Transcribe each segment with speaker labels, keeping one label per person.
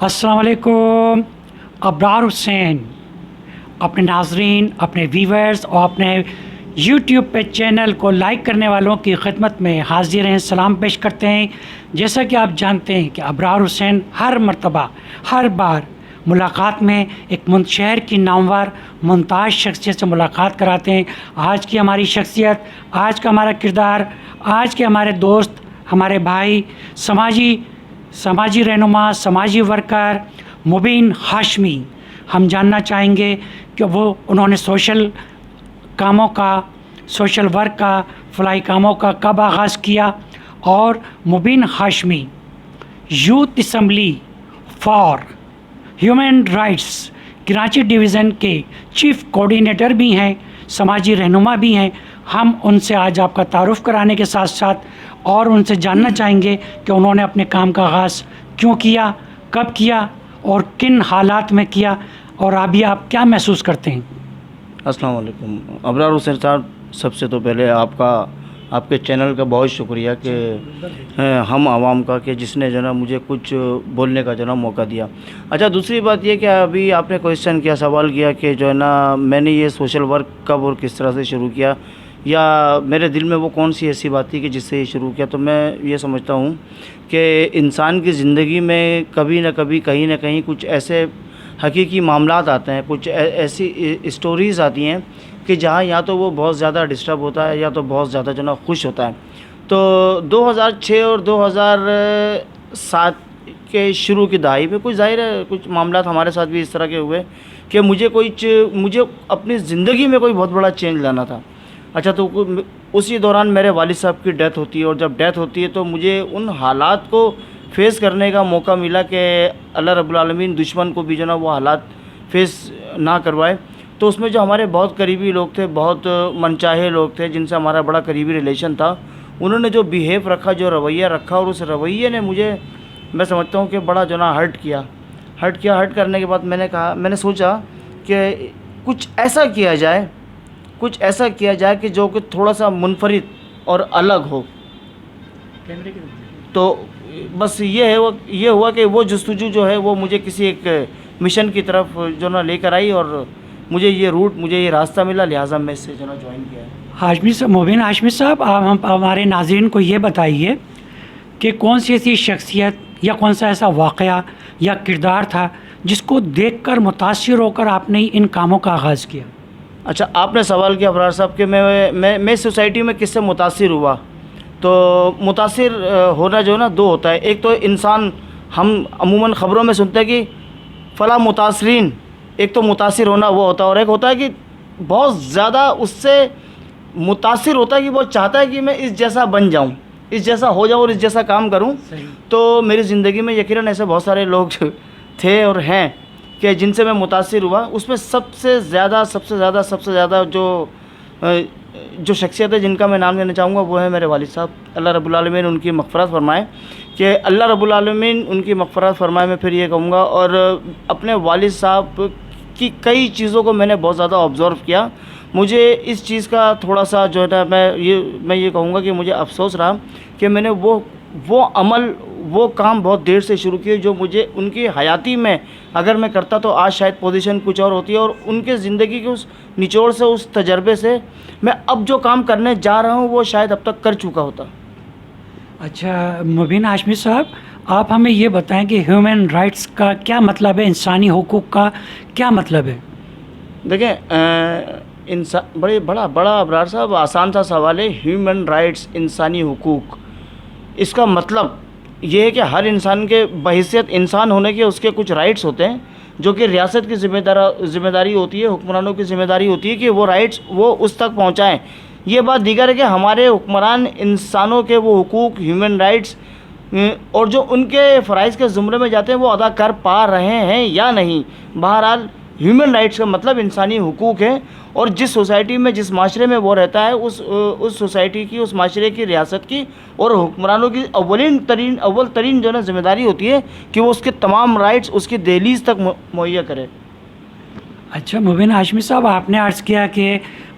Speaker 1: السلام علیکم. ابرار حسین اپنے ناظرین، اپنے ویورز اور اپنے یوٹیوب پہ چینل کو لائک کرنے والوں کی خدمت میں حاضر ہیں، سلام پیش کرتے ہیں. جیسا کہ آپ جانتے ہیں کہ ابرار حسین ہر مرتبہ، ہر بار ملاقات میں ایک شہر کی نامور ممتاز شخصیت سے ملاقات کراتے ہیں. آج کی ہماری شخصیت، آج کا ہمارا کردار، آج کے ہمارے دوست، ہمارے بھائی، سماجی رہنما، سماجی ورکر مبین ہاشمی. ہم جاننا چاہیں گے کہ انہوں نے سوشل کاموں کا، سوشل ورک کا، فلاحی کاموں کا کب آغاز کیا. اور Mubeen Hashmi youth assembly for human rights Karachi division کے چیف کوآرڈینیٹر بھی ہیں، سماجی رہنما بھی ہیں. ہم ان سے آج آپ کا تعارف کرانے کے ساتھ ساتھ اور ان سے جاننا چاہیں گے کہ انہوں نے اپنے کام کا آغاز کیوں کیا، کب کیا اور کن حالات میں کیا، اور ابھی آپ کیا محسوس کرتے ہیں.
Speaker 2: السلام علیکم. ابرار حسین صاحب، سب سے تو پہلے آپ کے چینل کا بہت شکریہ کہ ہم عوام کا، کہ جس نے جو نا مجھے کچھ بولنے کا جو نا موقع دیا. اچھا، دوسری بات یہ کہ ابھی آپ نے کویشچن کیا، سوال کیا کہ جو ہے نا میں نے یہ سوشل ورک کب اور کس طرح سے شروع کیا، یا میرے دل میں وہ کون سی ایسی بات تھی کہ جس سے یہ شروع کیا. تو میں یہ سمجھتا ہوں کہ انسان کی زندگی میں کبھی نہ کبھی، کہیں نہ کہیں کچھ ایسے حقیقی معاملات آتے ہیں، کچھ ایسی اسٹوریز آتی ہیں کہ جہاں یا تو وہ بہت زیادہ ڈسٹرب ہوتا ہے یا تو بہت زیادہ جو نا خوش ہوتا ہے. تو 2006 اور 2007 کے شروع کی دہائی میں کچھ ظاہر ہے کچھ معاملات ہمارے ساتھ بھی اس طرح کے ہوئے کہ مجھے اپنی زندگی میں کوئی بہت بڑا چینج لانا تھا. اچھا، تو اسی دوران میرے والد صاحب کی ڈیتھ ہوتی ہے، اور جب ڈیتھ ہوتی ہے تو مجھے ان حالات کو فیس کرنے کا موقع ملا کہ اللہ رب العالمین دشمن کو بھی جو نا وہ حالات فیس نہ کروائے. تو اس میں جو ہمارے بہت قریبی لوگ تھے، بہت منچاہے لوگ تھے، جن سے ہمارا بڑا قریبی ریلیشن تھا، انہوں نے جو بیہیو رکھا، جو رویہ رکھا، اور اس رویے نے مجھے، میں سمجھتا ہوں کہ بڑا جو نا ہرٹ کیا. ہرٹ کرنے کے بعد میں نے سوچا کہ کچھ ایسا کیا جائے کہ جو کہ تھوڑا سا منفرد اور الگ ہو. تو بس یہ ہوا کہ وہ جستجو جو ہے وہ مجھے کسی ایک مشن کی طرف جو نا لے کر آئی، اور مجھے یہ راستہ ملا، لہٰذا میں اس سے جو نا جوائن کیا ہے.
Speaker 1: مبین ہاشمی صاحب، آپ ہمارے ناظرین کو یہ بتائیے کہ کون سی ایسی شخصیت یا کون سا ایسا واقعہ یا کردار تھا جس کو دیکھ کر متاثر ہو کر آپ نے ان کاموں کا آغاز کیا.
Speaker 2: اچھا، آپ نے سوال کیا ابرار صاحب کہ میں سوسائٹی میں کس سے متاثر ہوا. تو متاثر ہونا جو ہے نا دو ہوتا ہے. ایک تو انسان، ہم عموماً خبروں میں سنتے ہیں کہ فلاں متاثرین، ایک تو متاثر ہونا وہ ہوتا ہے، اور ایک ہوتا ہے کہ بہت زیادہ اس سے متاثر ہوتا ہے کہ وہ چاہتا ہے کہ میں اس جیسا بن جاؤں، اس جیسا ہو جاؤں اور اس جیسا کام کروں. تو میری زندگی میں یقیناً ایسے بہت سارے لوگ تھے اور ہیں کہ جن سے میں متاثر ہوا. اس میں سب سے زیادہ جو شخصیت ہے جن کا میں نام لینا چاہوں گا وہ ہے میرے والد صاحب. اللہ رب العالمین ان کی مغفرت فرمائے، کہ اللہ رب العالمین ان کی مغفرت فرمائے. میں پھر یہ کہوں گا، اور اپنے والد صاحب کی کئی چیزوں کو میں نے بہت زیادہ آبزرو کیا. مجھے اس چیز کا تھوڑا سا جو ہے نا میں یہ کہوں گا کہ مجھے افسوس رہا کہ میں نے وہ عمل، وہ کام بہت دیر سے شروع کیے جو مجھے ان کی حیاتی میں اگر میں کرتا تو آج شاید پوزیشن کچھ اور ہوتی ہے. اور ان کے زندگی کے اس نچوڑ سے، اس تجربے سے میں اب جو کام کرنے جا رہا ہوں وہ شاید اب تک کر چکا ہوتا.
Speaker 1: اچھا مبین ہاشمی صاحب، آپ ہمیں یہ بتائیں کہ ہیومن رائٹس کا کیا مطلب ہے، انسانی حقوق کا کیا مطلب ہے.
Speaker 2: دیکھیں، بڑا ابرار صاحب آسان سا سوال ہے. ہیومن رائٹس، انسانی حقوق، اس کا مطلب یہ ہے کہ ہر انسان کے بحیثیت انسان ہونے کے اس کے کچھ رائٹس ہوتے ہیں، جو کہ ریاست کی ذمہ داری ہوتی ہے، حکمرانوں کی ذمہ داری ہوتی ہے کہ وہ رائٹس وہ اس تک پہنچائیں. یہ بات دیگر ہے کہ ہمارے حکمران انسانوں کے وہ حقوق، ہیومن رائٹس اور جو ان کے فرائض کے زمرے میں جاتے ہیں وہ ادا کر پا رہے ہیں یا نہیں. بہرحال ہیومن رائٹس کا مطلب انسانی حقوق ہے، اور جس سوسائٹی میں، جس معاشرے میں وہ رہتا ہے، اس سوسائٹی کی، اس معاشرے کی، ریاست کی اور حکمرانوں کی اول ترین جو ہے نا ذمہ داری ہوتی ہے کہ وہ اس کے تمام رائٹس اس کی دہلیز تک مہیا کرے.
Speaker 1: اچھا مبین ہاشمی صاحب، آپ نے عرض کیا کہ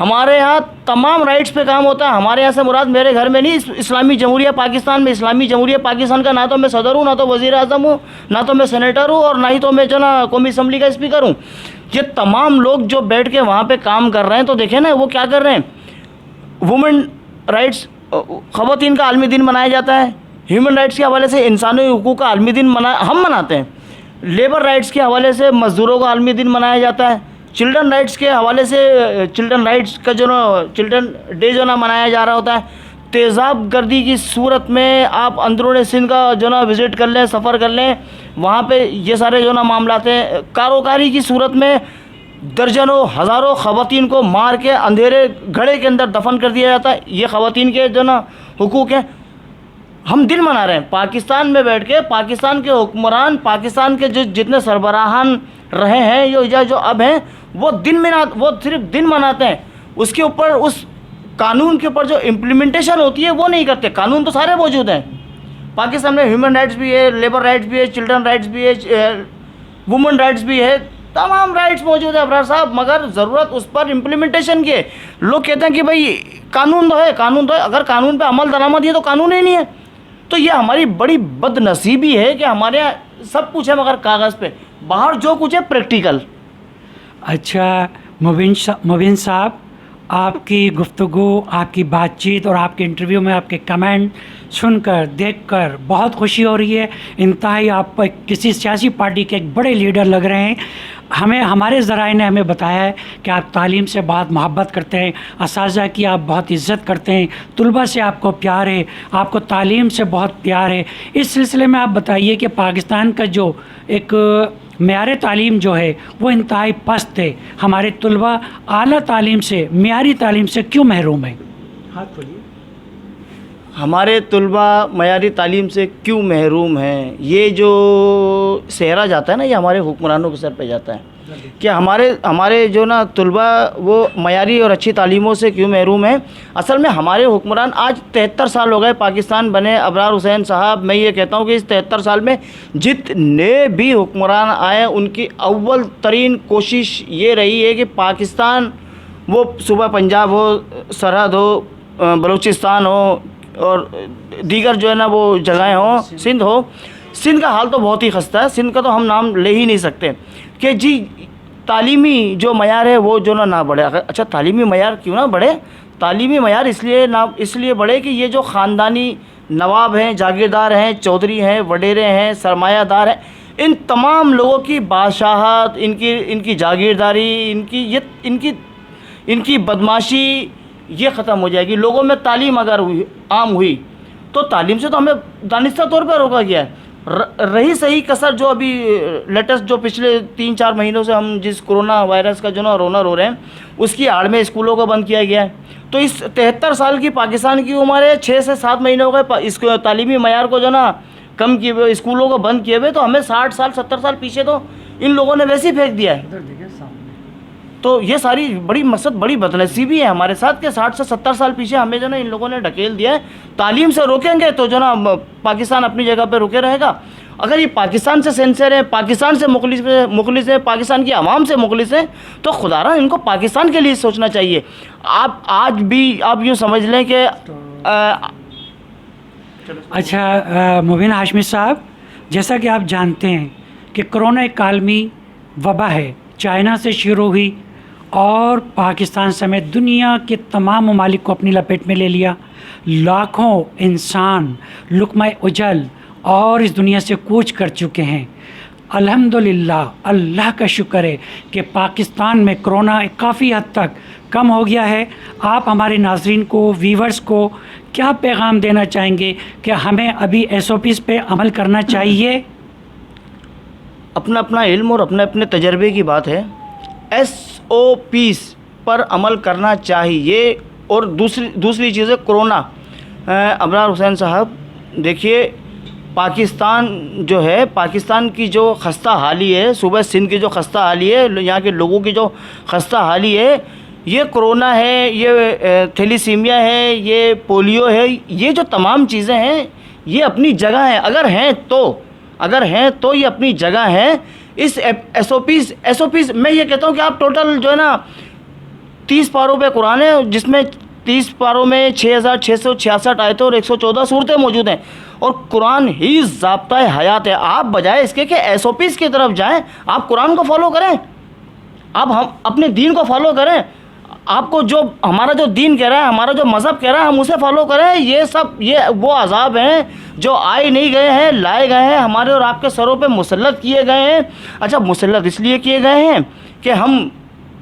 Speaker 2: ہمارے یہاں تمام رائٹس پہ کام ہوتا ہے. ہمارے یہاں سے مراد میرے گھر میں نہیں, اسلامی جمہوریہ پاکستان میں, اسلامی جمہوریہ پاکستان کا نہ تو میں صدر ہوں, نہ تو وزیر اعظم ہوں, نہ تو میں سینیٹر ہوں, اور نہ ہی تو میں جو نا قومی اسمبلی کا اسپیکر ہوں. یہ تمام لوگ جو بیٹھ کے وہاں پہ کام کر رہے ہیں, تو دیکھیں نا وہ کیا کر رہے ہیں. وومن رائٹس, خواتین کا عالمی دن منایا جاتا ہے. ہیومن رائٹس کے حوالے سے انسانی حقوق کا عالمی دن ہم مناتے ہیں. لیبر رائٹس کے حوالے سے مزدوروں کا عالمی دن منایا جاتا ہے. چلڈرن رائٹس کے حوالے سے چلڈرن رائٹس کا جو نا چلڈرن ڈے جو نا منایا جا رہا ہوتا ہے. تیزاب گردی کی صورت میں آپ اندرون سندھ کا جو نا وزٹ کر لیں, سفر کر لیں, وہاں پہ یہ سارے جو نا معاملات ہیں. کاروکاری کی صورت میں درجنوں ہزاروں خواتین کو مار کے اندھیرے گھڑے کے اندر دفن کر دیا جاتا ہے. یہ خواتین کے جو نا حقوق ہیں. ہم دن منا رہے ہیں پاکستان میں بیٹھ کے. پاکستان کے حکمران, پاکستان کے جتنے سربراہان رہے ہیں جو اب ہیں, وہ صرف دن مناتے ہیں. اس کے اوپر, اس قانون کے اوپر جو امپلیمنٹیشن ہوتی ہے وہ نہیں کرتے. قانون تو سارے موجود ہیں پاکستان میں. ہیومن رائٹس بھی ہے, لیبر رائٹس بھی ہے, چلڈرن رائٹس بھی ہے, وومن رائٹس بھی ہے, تمام رائٹس موجود ہیں ابرار صاحب, مگر ضرورت اس پر امپلیمنٹیشن کی ہے. لوگ کہتے ہیں کہ بھائی قانون تو ہے, قانون تو ہے. اگر قانون پہ عمل درآمد یہ تو قانون ہی نہیں ہے. تو یہ ہماری بڑی بد نصیبی ہے کہ ہمارے یہاں سب کچھ ہے مگر کاغذ پہ, باہر جو کچھ ہے پریکٹیکل.
Speaker 1: اچھا مبین صاحب, آپ کی گفتگو, آپ کی بات چیت اور آپ کے انٹرویو میں آپ کے کمنٹ سن کر, دیکھ کر بہت خوشی ہو رہی ہے. انتہائی آپ کسی سیاسی پارٹی کے ایک بڑے لیڈر لگ رہے ہیں. ہمارے ذرائع نے ہمیں بتایا ہے کہ آپ تعلیم سے بہت محبت کرتے ہیں, اساتذہ کی آپ بہت عزت کرتے ہیں, طلباء سے آپ کو پیار ہے, آپ کو تعلیم سے بہت پیار ہے. اس سلسلے میں آپ بتائیے کہ پاکستان کا جو ایک معیار تعلیم جو ہے وہ انتہائی پست ہے. ہمارے طلباء اعلیٰ تعلیم سے, معیاری تعلیم سے کیوں محروم ہیں؟ ہاتھ کھولیے.
Speaker 2: ہمارے طلباء معیاری تعلیم سے کیوں محروم ہیں, یہ جو صحرا جاتا ہے نا, یہ ہمارے حکمرانوں کے سر پہ جاتا ہے کہ ہمارے جو نا طلباء وہ معیاری اور اچھی تعلیموں سے کیوں محروم ہیں. اصل میں ہمارے حکمران, آج 73 سال ہو گئے پاکستان بنے. ابرار حسین صاحب, میں یہ کہتا ہوں کہ اس 73 سال میں جتنے بھی حکمران آئے, ان کی اول ترین کوشش یہ رہی ہے کہ پاکستان, وہ صوبہ پنجاب ہو, سرحد ہو, بلوچستان ہو, اور دیگر جو ہے نا وہ جگہیں ہوں, سندھ ہو. سندھ کا حال تو بہت ہی خستہ ہے. سندھ کا تو ہم نام لے ہی نہیں سکتے کہ جی تعلیمی جو معیار ہے وہ جو نہ بڑھے. اچھا تعلیمی معیار کیوں نہ بڑھے؟ تعلیمی معیار اس لیے بڑھے کہ یہ جو خاندانی نواب ہیں, جاگیردار ہیں, چودھری ہیں, وڈیرے ہیں, سرمایہ دار ہیں, ان تمام لوگوں کی بادشاہت, ان کی جاگیرداری, ان کی بدماشی یہ ختم ہو جائے گی. لوگوں میں تعلیم اگر عام ہوئی تو تعلیم سے تو ہمیں دانستہ طور پر روکا گیا ہے. رہی صحیح کثر جو ابھی لیٹسٹ جو پچھلے 3-4 مہینوں سے ہم جس کرونا وائرس کا جو نا رونا رو رہے ہیں, اس کی آڑ میں اسکولوں کو بند کیا گیا ہے. تو اس 73 سال کی پاکستان کی عمر ہے, 6 سے 7 مہینے ہو گئے اس کو تعلیمی معیار کو جو نا کم کیے ہوئے, اسکولوں کو بند کیے ہوئے. تو ہمیں 60 سال 70 سال پیچھے تو ان لوگوں نے ویسے ہی پھینک دیا ہے. تو یہ ساری بڑی بڑی بدنصیبی ہے ہمارے ساتھ کہ 60 سے 70 سال پیچھے ہمیں جو نا ان لوگوں نے ڈھکیل دیا ہے. تعلیم سے روکیں گے تو جو نا پاکستان اپنی جگہ پہ رکے رہے گا. اگر یہ پاکستان سے سینسر ہیں, پاکستان سے مخلص ہیں, پاکستان کی عوام سے مخلص ہیں, تو خدا را ان کو پاکستان کے لیے سوچنا چاہیے. آپ آج بھی آپ یوں سمجھ لیں کہ
Speaker 1: اچھا مبین ہاشمی صاحب, جیسا کہ آپ جانتے ہیں کہ کرونا ایک عالمی وبا ہے, چائنا سے شروع ہوئی اور پاکستان سمیت دنیا کے تمام ممالک کو اپنی لپیٹ میں لے لیا. لاکھوں انسان لقمہ اجل اور اس دنیا سے کوچ کر چکے ہیں. الحمدللہ, اللہ کا شکر ہے کہ پاکستان میں کرونا کافی حد تک کم ہو گیا ہے. آپ ہمارے ناظرین کو, ویورز کو کیا پیغام دینا چاہیں گے کہ ہمیں ابھی SOPs پہ عمل کرنا چاہیے؟
Speaker 2: اپنا علم اور اپنے تجربے کی بات ہے. SOPs پر عمل کرنا چاہیے. اور دوسری چیز ہے کرونا. ابرار حسین صاحب دیکھیے, پاکستان جو ہے, پاکستان کی جو خستہ حالی ہے, صوبہ سندھ کی جو خستہ حالی ہے, یہاں کے لوگوں کی جو خستہ حالی ہے, یہ کرونا ہے, یہ تھیلیسیمیا ہے, یہ پولیو ہے, یہ جو تمام چیزیں ہیں یہ اپنی جگہ ہیں. اگر ہیں تو یہ اپنی جگہ ہیں. اس SOPs میں یہ کہتا ہوں کہ آپ ٹوٹل جو ہے نا 30 پاروں پہ قرآن ہے جس میں 30 پاروں میں 6666 آیتیں اور 114 صورتیں موجود ہیں، اور قرآن ہی ضابطۂ حیات ہے۔ آپ بجائے اس کے کہ SOPs کی طرف جائیں، آپ قرآن کو فالو کریں، آپ ہم اپنے دین کو فالو کریں، آپ کو جو ہمارا جو دین کہہ رہا ہے، ہمارا جو مذہب کہہ رہا ہے، ہم اسے فالو کریں۔ یہ وہ عذاب ہیں جو آئے نہیں گئے ہیں، لائے گئے ہیں، ہمارے اور آپ کے سروں پہ مسلط کیے گئے ہیں۔ اچھا، مسلط اس لیے کیے گئے ہیں کہ ہم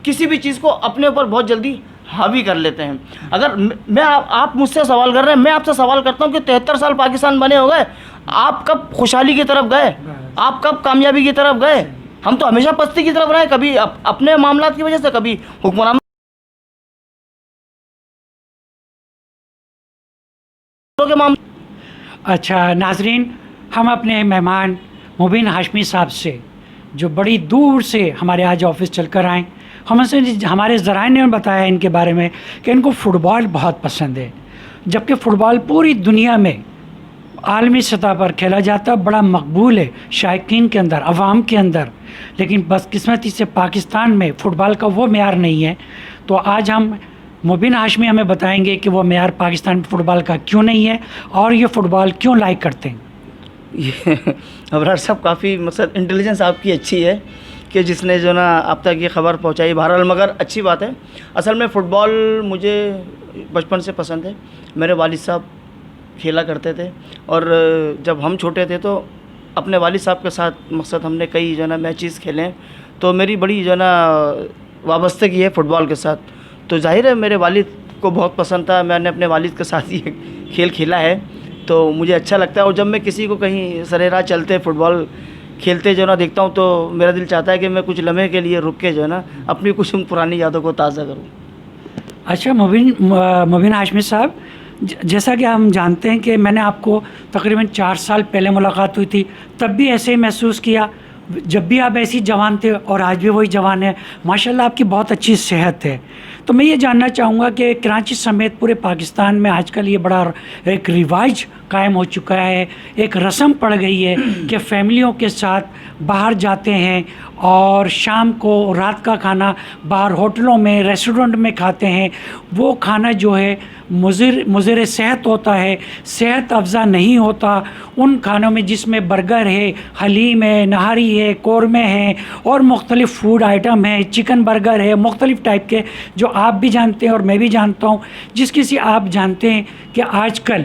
Speaker 2: کسی بھی چیز کو اپنے اوپر بہت جلدی حاوی کر لیتے ہیں۔ اگر میں آپ مجھ سے سوال کر رہے ہیں، میں آپ سے سوال کرتا ہوں کہ 73 سال پاکستان بنے ہو گئے، آپ کب خوشحالی کی طرف گئے؟ آپ کب کامیابی کی طرف گئے؟ ہم تو ہمیشہ پستی کی طرف رہے، کبھی اپنے معاملات کی وجہ سے، کبھی حکمران کے معاملات۔
Speaker 1: اچھا ناظرین، ہم اپنے مہمان مبین ہاشمی صاحب سے جو بڑی دور سے ہمارے آج آفس چل کر آئیں، ہمارے ذرائع نے بتایا ان کے بارے میں کہ ان کو فٹ بال بہت پسند ہے، جبکہ فٹ بال پوری دنیا میں عالمی سطح پر کھیلا جاتا ہے، بڑا مقبول ہے شائقین کے اندر، عوام کے اندر، لیکن بدقسمتی سے پاکستان میں فٹ بال کا وہ معیار نہیں ہے۔ تو آج ہم مبین ہاشمی ہمیں بتائیں گے کہ وہ معیار پاکستان میں فٹ بال کا کیوں نہیں ہے اور یہ فٹ بال کیوں لائک کرتے ہیں۔
Speaker 2: ابرار صاحب، کافی مقصد انٹیلیجنس آپ کی اچھی ہے کہ جس نے جو نا اب تک یہ خبر پہنچائی، بہرحال مگر اچھی بات ہے۔ اصل میں فٹ بال مجھے بچپن سے پسند ہے، میرے والد صاحب کھیلا کرتے تھے، اور جب ہم چھوٹے تھے تو اپنے والد صاحب کے ساتھ مقصد ہم نے کئی جو ہے نا میچز کھیلے ہیں، تو میری بڑی جو ہے نا وابستگی ہے فٹ بال کے ساتھ۔ تو ظاہر ہے میرے والد کو بہت پسند تھا، میں نے اپنے والد کے ساتھ یہ کھیل کھیلا ہے، تو مجھے اچھا لگتا ہے۔ اور جب میں کسی کو کہیں سر راہ چلتے فٹ بال کھیلتے جو ہے نا دیکھتا ہوں تو میرا دل چاہتا ہے کہ میں کچھ لمحے کے لیے رک کے جو ہے نا اپنی کچھ ان پرانی یادوں کو تازہ کروں۔
Speaker 1: اچھا مبین ہاشمی صاحب، جیسا کہ ہم جانتے ہیں کہ میں نے آپ کو تقریباً 4 سال پہلے ملاقات ہوئی تھی، تب بھی ایسے ہی محسوس کیا، جب بھی آپ ایسی جوان تھے اور آج بھی وہی جوان ہیں، ماشاءاللہ آپ کی بہت اچھی صحت ہے۔ تو میں یہ جاننا چاہوں گا کہ کراچی سمیت پورے پاکستان میں آج کل یہ بڑا ایک رواج قائم ہو چکا ہے، ایک رسم پڑ گئی ہے کہ فیملیوں کے ساتھ باہر جاتے ہیں اور شام کو رات کا کھانا باہر ہوٹلوں میں ریسٹورنٹ میں کھاتے ہیں۔ وہ کھانا جو ہے مضر صحت ہوتا ہے، صحت افزا نہیں ہوتا۔ ان کھانوں میں جس میں برگر ہے، حلیم ہے، نہاری ہے، قورمے ہیں اور مختلف فوڈ آئٹم ہیں، چکن برگر ہے، مختلف ٹائپ کے جو آپ بھی جانتے ہیں اور میں بھی جانتا ہوں۔ جس کسی آپ جانتے ہیں کہ آج کل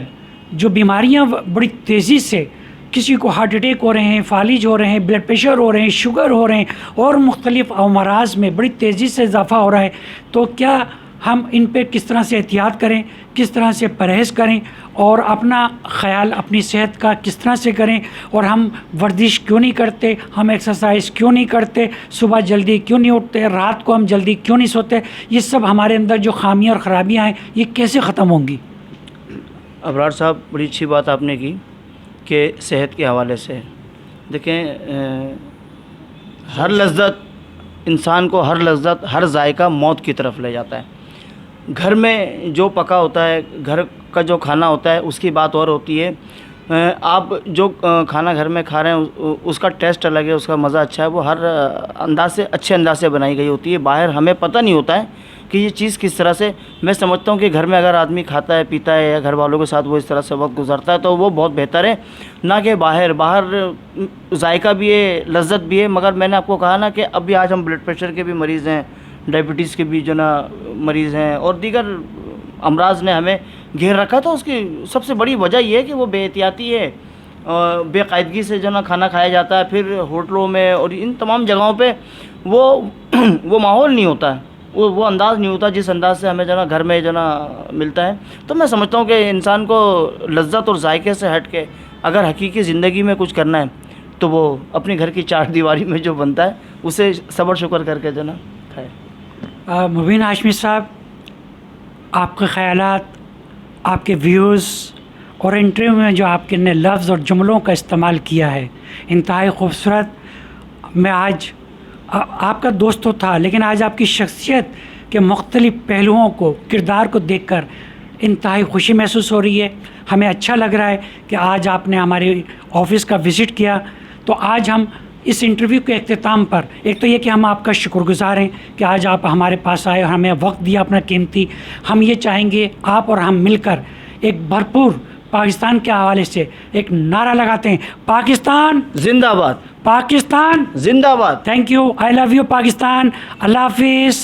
Speaker 1: جو بیماریاں بڑی تیزی سے کسی کو ہارٹ اٹیک ہو رہے ہیں، فالج ہو رہے ہیں، بلڈ پریشر ہو رہے ہیں، شوگر ہو رہے ہیں اور مختلف امراض میں بڑی تیزی سے اضافہ ہو رہا ہے، تو کیا ہم ان پہ کس طرح سے احتیاط کریں، کس طرح سے پرہیز کریں اور اپنا خیال اپنی صحت کا کس طرح سے کریں، اور ہم ورزش کیوں نہیں کرتے، ہم ایکسرسائز کیوں نہیں کرتے، صبح جلدی کیوں نہیں اٹھتے، رات کو ہم جلدی کیوں نہیں سوتے، یہ سب ہمارے اندر جو خامیاں اور خرابیاں ہیں یہ کیسے ختم ہوں گی؟
Speaker 2: ابرار صاحب، بڑی اچھی بات آپ نے کی کہ صحت کے حوالے سے دیکھیں، ہر لذت انسان کو، ہر لذت، ہر ذائقہ موت کی طرف لے جاتا ہے۔ گھر میں جو پکا ہوتا ہے، گھر کا جو کھانا ہوتا ہے اس کی بات اور ہوتی ہے۔ آپ جو کھانا گھر میں کھا رہے ہیں اس کا ٹیسٹ الگ ہے، اس کا مزہ اچھا ہے، وہ ہر انداز سے، اچھے انداز سے بنائی گئی ہوتی ہے۔ باہر ہمیں پتہ نہیں ہوتا ہے کہ یہ چیز کس طرح سے، میں سمجھتا ہوں کہ گھر میں اگر آدمی کھاتا ہے، پیتا ہے یا گھر والوں کے ساتھ وہ اس طرح سے وقت گزارتا ہے تو وہ بہت بہتر ہے، نہ کہ باہر ذائقہ بھی ہے، لذت بھی ہے، مگر میں نے آپ کو کہا نا کہ ابھی آج ہم بلڈ پریشر کے بھی مریض ہیں، ڈائبٹیز کے بھی جو نا مریض ہیں، اور دیگر امراض نے ہمیں گھیر رکھا تھا۔ اس کی سب سے بڑی وجہ یہ ہے کہ وہ بے احتیاطی ہے، بے قاعدگی سے جو نا کھانا کھایا جاتا ہے، پھر ہوٹلوں میں اور ان تمام جگہوں پہ وہ ماحول نہیں ہوتا ہے، وہ انداز نہیں ہوتا جس انداز سے ہمیں جو نا گھر میں جو نا ملتا ہے۔ تو میں سمجھتا ہوں کہ انسان کو لذت اور ذائقے سے ہٹ کے اگر حقیقی زندگی میں کچھ کرنا ہے تو وہ اپنے گھر کی 4 دیواری میں جو بنتا ہے اسے صبر شکر کر کے جو نا کھائے۔
Speaker 1: مبین ہاشمی صاحب، آپ کے خیالات، آپ کے ویوز اور انٹرویو میں جو آپ کے نے لفظ اور جملوں کا استعمال کیا ہے انتہائی خوبصورت۔ میں آج آپ کا دوست تو تھا، لیکن آج آپ کی شخصیت کے مختلف پہلوؤں کو، کردار کو دیکھ کر انتہائی خوشی محسوس ہو رہی ہے۔ ہمیں اچھا لگ رہا ہے کہ آج آپ نے ہمارے آفس کا وزٹ کیا، تو آج ہم اس انٹرویو کے اختتام پر ایک تو یہ کہ ہم آپ کا شکر گزار ہیں کہ آج آپ ہمارے پاس آئے اور ہمیں وقت دیا اپنا قیمتی. ہم یہ چاہیں گے آپ اور ہم مل کر ایک بھرپور پاکستان کے حوالے سے ایک نعرہ لگاتے ہیں, پاکستان
Speaker 2: زندہ آباد,
Speaker 1: پاکستان
Speaker 2: زندہ آباد.
Speaker 1: Thank you, I love you Pakistan. اللہ حافظ.